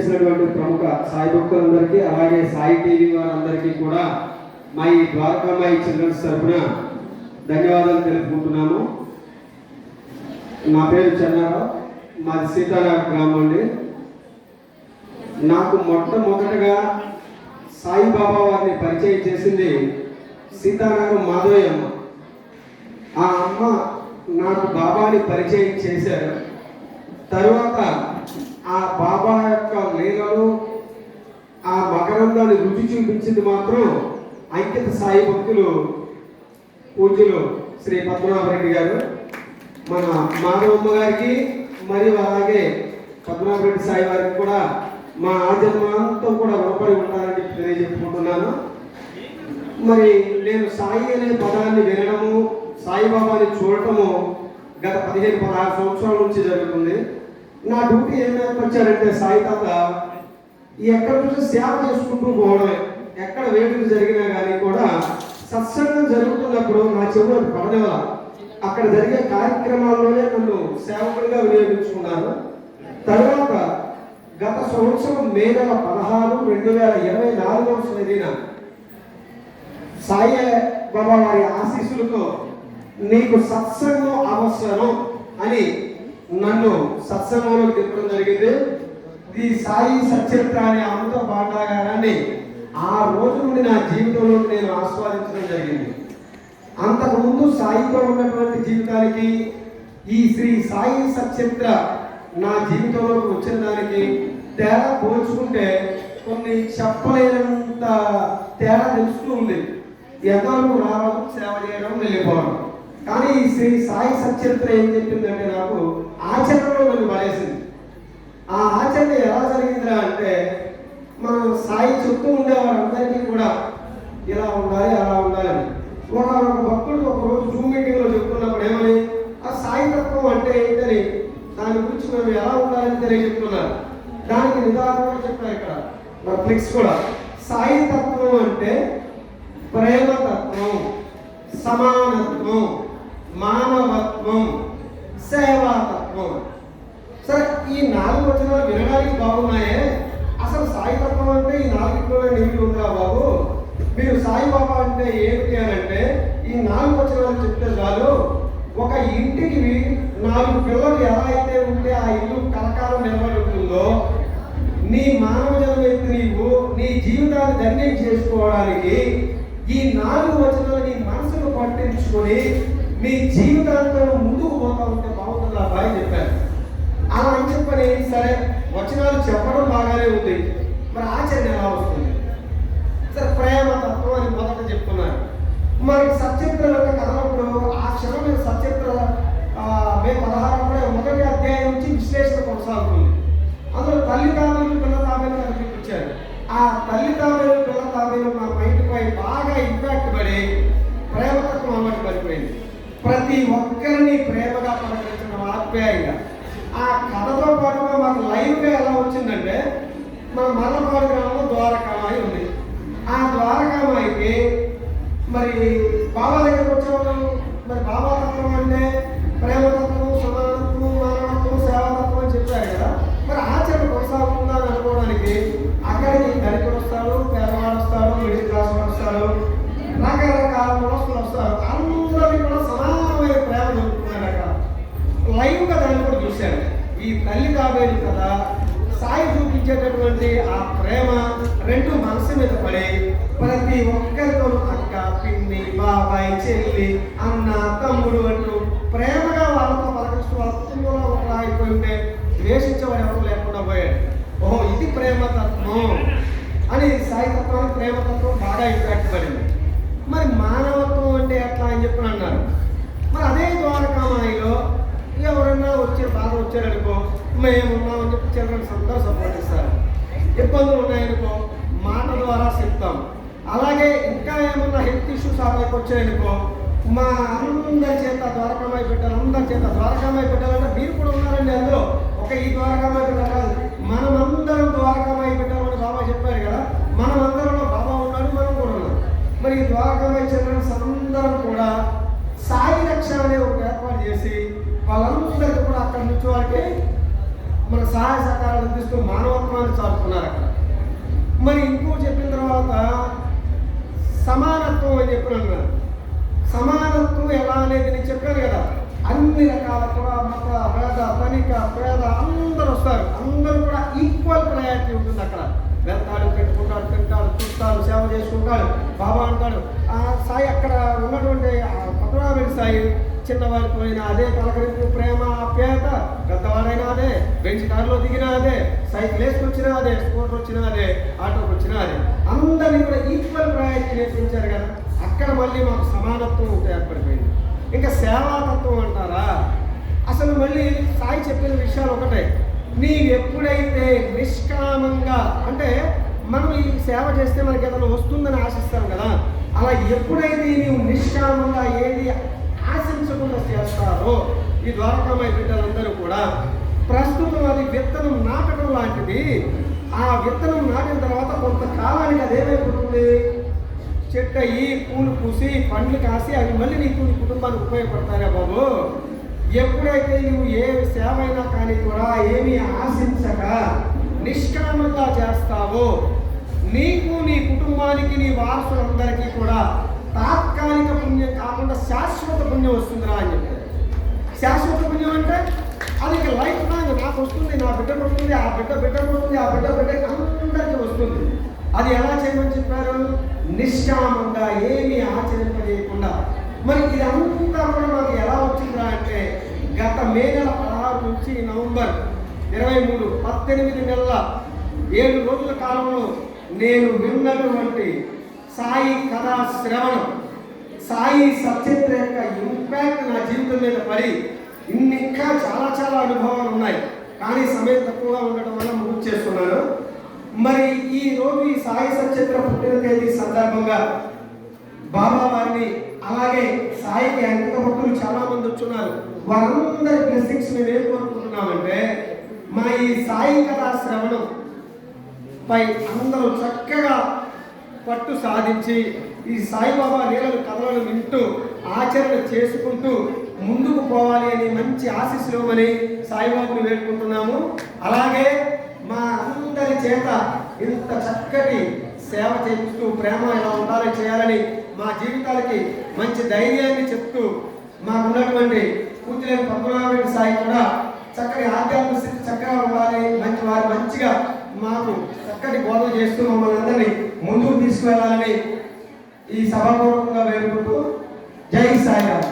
చేసినటువంటి ప్రముఖ సాయి భక్తులందరికీ అలాగే సాయి టీవీ వారందరికీ కూడా మా ఈ ద్వారకామాయి చిల్డ్రన్స్ తరఫున ధన్యవాదాలు తెలుపుకుంటున్నాము. నా పేరు చెన్నారావు, మాది సీతారాం గ్రామం అండి. నాకు మొట్టమొదటగా సాయిబాబా వారిని పరిచయం చేసింది సీతారాం మాధవయ్యమ్మ. ఆ అమ్మ నాకు బాబాని పరిచయం చేశారు. తరువాత ఆ బాబా యొక్క లీలలు ఆ మకరందాన్ని రుచి చూపించింది మాత్రం అంకిత సాయి భక్తులు పూజ్యులు శ్రీ పద్మనాభరెడ్డి గారు. మన మాధవమ్మ గారికి మరియు అలాగే పద్మనాభరెడ్డి సాయి వారికి కూడా మా ఆజన్మాంతం కూడా రుణపడి ఉంటారని తెలియజెప్పుకుంటున్నాను. మరి నేను సాయి అనే పదాన్ని వినడము, సాయిబాబాని చూడటము గత 15-16 సంవత్సరాల నుంచి జరుగుతుంది. నా డ్యూటీ ఏం ఏర్పరిచారంటే సాయి తాత ఎక్కడ చూసి సేవ చేసుకుంటూ పోవడమే. ఎక్కడ వేడుక జరిగినా కానీ కూడా సత్సంగం జరుగుతున్నప్పుడు నా చెవులు పడనివ్వాల. అక్కడ జరిగే కార్యక్రమాల్లోనే నన్ను సేవకుడిగా వినియోగించుకున్నాను. తర్వాత గత సంవత్సరం మే నెల 16, 2024 తేదీన సాయి బాబా వారి ఆశీస్సులతో నీకు సత్సంగం అవసరం అని నన్ను సత్సంగంలోకి తిప్పడం జరిగింది. ఈ సాయి సచరిత్ర అనే అమృత పాఠాగారాన్ని ఆ రోజు నుండి నా జీవితంలో నేను ఆస్వాదించడం జరిగింది. అంతకుముందు సాయితో ఉన్నటువంటి జీవితానికి ఈ శ్రీ సాయి సచరిత్ర నా జీవితంలోకి వచ్చిన దానికి తేడా పోల్చుకుంటే కొన్ని చెప్పలేనంత తేడా తెలుస్తూ ఉంది. ఎంతవరకు రావడం, సేవ చేయడం, వెళ్ళిపోవడం. కానీ ఈ శ్రీ సాయి సచరిత్ర ఏం చెప్పిందంటే నాకు ఆచరణలో నన్ను పడేసింది. ఆ ఆచరణ ఎలా జరిగిందిరా అంటే మనం సాయి చెప్తూ ఉండేవారందరికీ కూడా ఇలా ఉండాలి, అలా ఉండాలని. ఒక భక్తుడు ఒకరోజు జూమ్ మీటింగ్లో చెప్తున్నప్పుడు ఏమని ఆ సాయి తత్వం అంటే ఏంటని దాని గురించి మేము ఎలా ఉండాలని తెలియజెప్తున్నారు. దానికి నిదానంగా చెప్పారు ఇక్కడ మన ఫ్లెక్స్ కూడా. సాయి తత్వం అంటే ప్రేమతత్వం, సమానత్వం, మానవత్వం, సేవాతత్వం. సరే, ఈ 4 వచనాలు వినడానికి బాగున్నాయే. అసలు సాయి తత్వం అంటే ఈ 4 నిమిడి ఉందా బాబు? మీరు సాయిబాబా అంటే ఏమిటి అని అంటే ఈ 4 వచనాలు చెప్తే చాలు. ఒక ఇంటికి 4 పిల్లలు ఎలా అయితే ఉంటే ఆ ఇల్లు కలకాలం నిలబడి ఉంటుందో, నీ మానవ జన్మెత్తి నీవు నీ జీవితాన్ని ధన్యం చేసుకోవడానికి ఈ 4 వచనాలు నీ మనసును పట్టించుకొని నీ జీవితాంతో ముందుకు పోతా ఉంటే బాగుంటుంది అబ్బాయి చెప్పారు. అలా అని చెప్పని సరే వచనాలు చెప్పడం బాగానే ఉంది, మరి ఆచరణ ఎలా వస్తుంది? సరే, ప్రేమ తత్వం అని మొదట చెప్తున్నారు. మరి సచరిత్ర కథలప్పుడు ఆ క్షణం మీద సచరిత్ర మే 16 మొదటి అధ్యాయం నుంచి విశ్లేషణ కొనసాగుతుంది. అందులో తల్లి తాబేలు, పిల్ల తాబేలు కనిపించారు. ఆ తల్లి తాబేలు, పిల్ల తాబేలు నా మైండ్పై బాగా ఇంపాక్ట్ పడి ప్రేమతత్వం అలవాటు పడిపోయింది. ప్రతి ఒక్కరిని ప్రేమగా పలకరించడం, ఆప్యాయంగా. ఆ కథతో పాటుగా మాకు లైవ్గా ఎలా వచ్చిందంటే మన మల్లపాడు గ్రామంలో ద్వారకామాయి ఉంది. ఆ ద్వారకామాయికి మరి బాబా దగ్గరకు వచ్చేవాళ్ళు మరి బాబా తత్వం అంటే ప్రేమతత్వం, సమానత్వం, మానవత్వం, సేవాతత్వం అని చెప్పారు కదా. మరి ఆచరణ కొనసాగుతుందా అని అనుకోవడానికి అక్కడికి ధనికుడు వస్తాడు, పేదవాడు వస్తాడు, మిడిల్ క్లాస్ వాడు వస్తాడు, రకరకాల మనుషులు వస్తారు. అందరినీ కూడా సమానమైన ప్రేమ దొరుకుతున్నారు. అక్కడ లైవ్గా దాన్ని కూడా చూశాను. ఈ తల్లి తాబేలు కదా సాయి చూపించేటటువంటి ఆ ప్రేమ రెండు మనసు మీద పడి ప్రతి ఒక్కరితో అక్క, పిన్ని, బాబాయ్, చెల్లి, అన్న, తమ్ముడు అంటూ ప్రేమగా వాళ్ళతో పలకరిస్తూ వాళ్ళ కుటుంబంలో ఒకలా అయిపోయి ఉంటే ద్వేషించేవాడు ఎవరు లేకుండా పోయాడు. ఓహో, ఇది ప్రేమతత్వం అని సాయి తత్వానికి ప్రేమతత్వం బాగా ఇంపాక్ట్ పడింది. మరి మానవత్వం అంటే ఎట్లా అని చెప్పి అన్నారు. మరి అదే ద్వారకామాయిలో ఎవరన్నా బాధ వచ్చారనుకో, మేమున్నామని చెప్పి చిల్డ్రన్స్ అందరూ సపోర్ట్ ఇస్తారు. ఇబ్బందులు ఉన్నాయనుకో మాట ద్వారా చెప్తాం. అలాగే ఇంకా ఏమన్నా హెల్త్ ఇష్యూస్ ఆమెకు వచ్చాయనుకో మా అందరి చేత ద్వారకామాయి పెట్టాలి, అందరి చేత ద్వారకామాయి పెట్టాలంటే మీరు కూడా ఉన్నారండి అందులో. ఒక ఈ ద్వారకామాయి పెట్టాలి, మనమందరం ద్వారకామాయి పెట్టాలని బాబా చెప్పారు కదా. మనమందరంలో బాబా ఉన్నాడు, మనం కూడా ఉన్నాం. మరి ఈ ద్వారకామాయి చిల్డ్రన్స్ అందరం కూడా సాయి రక్ష అనే ఒక ఏర్పాటు చేసి వాళ్ళందరికీ కూడా అక్కడి నుంచి వారికి మన సహాయ సహకారాలు అందిస్తూ మానవత్వాన్ని చాటుకున్నారు అక్కడ. మరి ఇంకో చెప్పిన తర్వాత సమానత్వం అని చెప్పినాను. సమానత్వం ఎలా అనేది నేను చెప్పాను కదా, అన్ని రకాల కుల మత పేద ధనిక పేద అందరూ వస్తారు, అందరూ కూడా ఈక్వల్ ప్రయారిటీ ఉంటుంది అక్కడ. వెళ్తాడు, పెట్టుకుంటాడు, తింటాడు, చూస్తాడు, సేవ చేసుకుంటాడు, బాబా అంటాడు. ఆ సాయి అక్కడ ఉన్నటువంటి పద్మనాభుడి సాయి చిన్నవారితో అయినా అదే పలకరింపు, ప్రేమ, ఆప్యాయత, పెద్దవాడైనా అదే, బెంచ్ కారులో దిగినా అదే, సైకిల్ వేసుకొచ్చినా అదే, స్కూటర్ వచ్చినా అదే, ఆటోకి వచ్చినా అదే, అందరినీ కూడా ఈక్వల్ ప్రయారిటీ నేర్పించారు కదా. అక్కడ మళ్ళీ మాకు సమానత్వం ఏర్పడిపోయింది. ఇంకా సేవాతత్వం అంటారా, అసలు మళ్ళీ సాయి చెప్పిన విషయాలు ఒకటే. నీవు ఎప్పుడైతే నిష్కామంగా, అంటే మనం ఈ సేవ చేస్తే మనకి ఏదైనా వస్తుందని ఆశిస్తాం కదా, అలా ఎప్పుడైతే నీవు నిష్కామంగా ఏది ఆశించకుండా చేస్తారో, ఈ ద్వారకామాయి బిడ్డలందరూ కూడా ప్రస్తుతం అది విత్తనం నాటడం లాంటిది. ఆ విత్తనం నాటిన తర్వాత కొంతకాలానికి అదేమైపోతుంది, చెట్టు అయ్యి పూలు పూసి పండ్లు కాసి అవి మళ్ళీ నీకు నీ కుటుంబానికి ఉపయోగపడతారా బాబు. ఎప్పుడైతే నువ్వు ఏ సేవ అయినా కానీ కూడా ఏమీ ఆశించక నిష్కామంగా చేస్తావో, నీకు నీ కుటుంబానికి నీ వారసులందరికీ కూడా తాత్కాలిక పుణ్యం కాకుండా శాశ్వత పుణ్యం వస్తుందిరా అని చెప్పారు. శాశ్వత పుణ్యం అంటే అది లైఫ్ లాంగ్ నాకు వస్తుంది, నా బిడ్డకు వస్తుంది, ఆ బిడ్డకు వస్తుంది, ఆ బిడ్డకి అందరికీ వస్తుంది. అది ఎలా చేయమని చెప్పారు, నిష్కామంగా ఏమీ ఆచరింపజేయకుండా. మరి ఇదంతా కూడా మాకు ఎలా వచ్చిందిరా అంటే, గత మే నెల 16 నుంచి నవంబర్ 23, 18 నెలల 7 రోజుల కాలంలో నేను విన్నటువంటి సాయి కథా శ్రవణం, సాయి సత్యత్ర యొక్క ఇంపాక్ట్ నా జీవితం మీద పడి ఇంకా చాలా చాలా అనుభవాలు ఉన్నాయి. కానీ సమయం తక్కువగా ఉండటం వల్ల ముగింపు చేస్తున్నాను. మరి ఈ రోజు ఈ సాయి సత్యత్ర పుట్టిన తేదీ సందర్భంగా బాబా వారిని, అలాగే సాయికి అంకిత భక్తులు చాలా మంది వచ్చున్నారు, వారందరి బ్లెస్సింగ్స్ మేము ఏం కోరుకుంటున్నామంటే, మా ఈ సాయి కథా శ్రవణం పై అందరూ చక్కగా పట్టు సాధించి ఈ సాయిబాబా లీలలు కథలను వింటూ ఆచరణ చేసుకుంటూ ముందుకు పోవాలి అని మంచి ఆశీస్సులు ఇవ్వమని సాయిబాబుని వేడుకుంటున్నాము. అలాగే మా అందరి చేత ఇంత చక్కటి సేవ చేస్తూ ప్రేమ ఎలా ఉండాలని చేయాలని మా జీవితాలకి మంచి ధైర్యాన్ని చెప్తూ మాకున్నటువంటి పూజలేని పద్మనాభుడి సాయి కూడా చక్కటి ఆధ్యాత్మిక స్థితి చక్కగా ఉండాలి, వారు మంచిగా మాకు చక్కటి బోధన చేస్తూ మమ్మల్ని అందరినీ ముందుకు తీసుకువెళ్ళాలని ఈ సభాపూర్వకంగా వేడుకుంటూ జై సాయిరామ్.